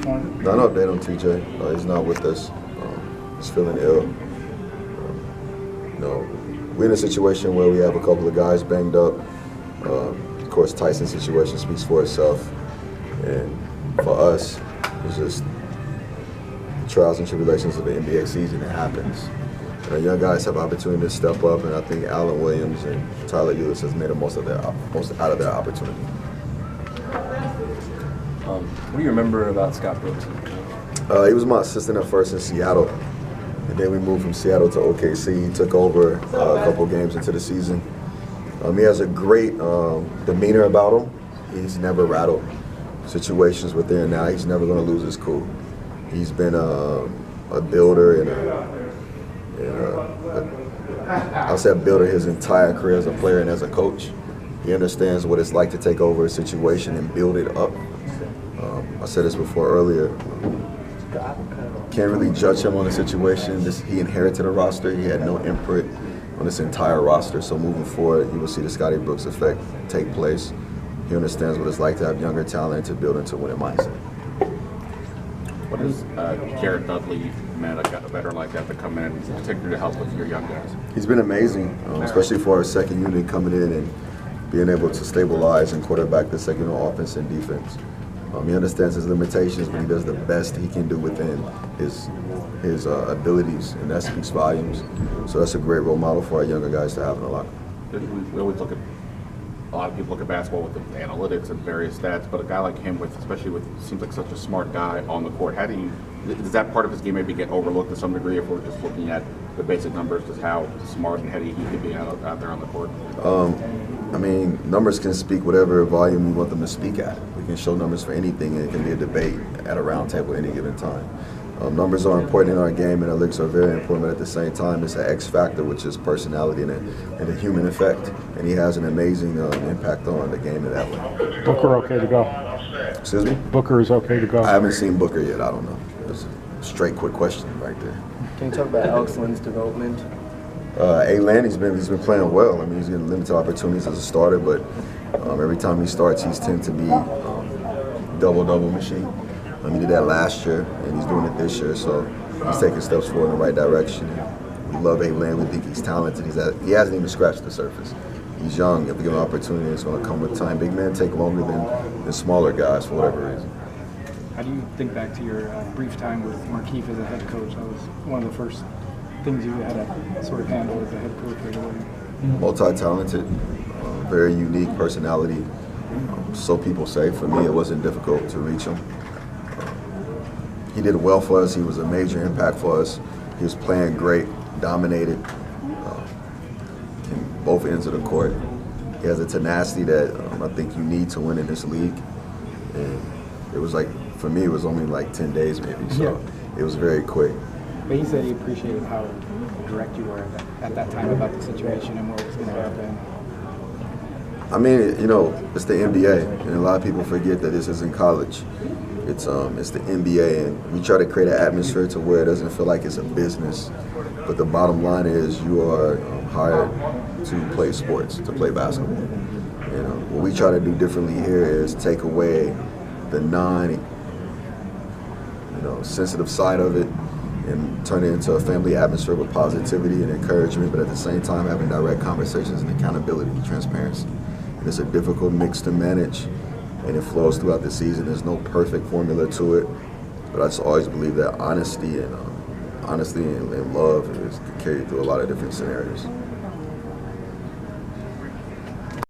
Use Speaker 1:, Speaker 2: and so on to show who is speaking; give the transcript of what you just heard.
Speaker 1: point?
Speaker 2: Not an update on TJ. He's not with us. He's feeling ill. We're in a situation where we have a couple of guys banged up. Of course, Tyson's situation speaks for itself. And for us, it's just the trials and tribulations of the NBA season. It happens. Our young guys have opportunity to step up, and I think Allen Williams and Tyler Ulis has made the most out of their opportunity.
Speaker 3: What do you remember about Scott Brooks?
Speaker 2: He was my assistant at first in Seattle, and then we moved from Seattle to OKC. He took over a couple games into the season. He has a great demeanor about him. He's never rattled situations within now. He's never going to lose his cool. He's been a builder and I'll say a builder his entire career as a player and as a coach. He understands what it's like to take over a situation and build it up. I said this before earlier. Can't really judge him on the situation. He inherited a roster. He had no input on this entire roster. So moving forward, you will see the Scotty Brooks effect take place. He understands what it's like to have younger talent to build into a winning mindset.
Speaker 4: What does Jared Dudley, a veteran like that, to come in, particularly to help with your young guys?
Speaker 2: He's been amazing, especially for our second unit coming in and being able to stabilize and quarterback the second unit offense and defense. He understands his limitations, but he does the best he can do within his abilities, and that speaks volumes. So that's a great role model for our younger guys to have in the locker room.
Speaker 4: We always a lot of people look at basketball with the analytics and various stats, but a guy like him, especially with seems like such a smart guy on the court, does that part of his game maybe get overlooked to some degree if we're just looking at the basic numbers, just how smart and heady he could be out there on the court?
Speaker 2: I mean, numbers can speak whatever volume you want them to speak at. We can show numbers for anything, and it can be a debate at a round table at any given time. Numbers are important in our game, and analytics are very important, but at the same time, it's an X factor, which is personality and a human effect. And he has an amazing impact on the game in that way.
Speaker 1: Booker okay to go?
Speaker 2: Excuse me?
Speaker 1: Booker is okay to go?
Speaker 2: I haven't seen Booker yet. I don't know. It's a straight, quick question right there.
Speaker 5: Can you talk about Alex Lynn's development?
Speaker 2: A-Lan, he's been playing well. I mean, he's getting limited opportunities as a starter, but every time he starts, he's tend to be double-double machine. He did that last year, and he's doing it this year, so he's taking steps forward in the right direction. We love A-Lan. We think he's talented. He hasn't even scratched the surface. He's young. If we give him an opportunity, it's going to come with time. Big men take longer than smaller guys for whatever reason.
Speaker 6: How do you think back to your brief time with Markieff as a head coach? That was one of the first things you had to sort of handle as a head coach right away.
Speaker 2: Multi-talented, very unique personality. So people say. For me, it wasn't difficult to reach him. He did well for us. He was a major impact for us. He was playing great, dominated in both ends of the court. He has a tenacity that I think you need to win in this league. And it was like, for me, it was only like 10 days maybe, so it was very quick.
Speaker 6: But he said he appreciated how direct you were at that time about the situation and what was going to happen.
Speaker 2: I mean, it's the NBA, and a lot of people forget that this isn't college. It's the NBA, and we try to create an atmosphere to where it doesn't feel like it's a business. But the bottom line is you are hired to play sports, to play basketball. What we try to do differently here is take away the sensitive side of it and turn it into a family atmosphere with positivity and encouragement, but at the same time having direct conversations and accountability and transparency. And it's a difficult mix to manage, and it flows throughout the season. There's no perfect formula to it, but I just always believe that honesty and love is carried through a lot of different scenarios.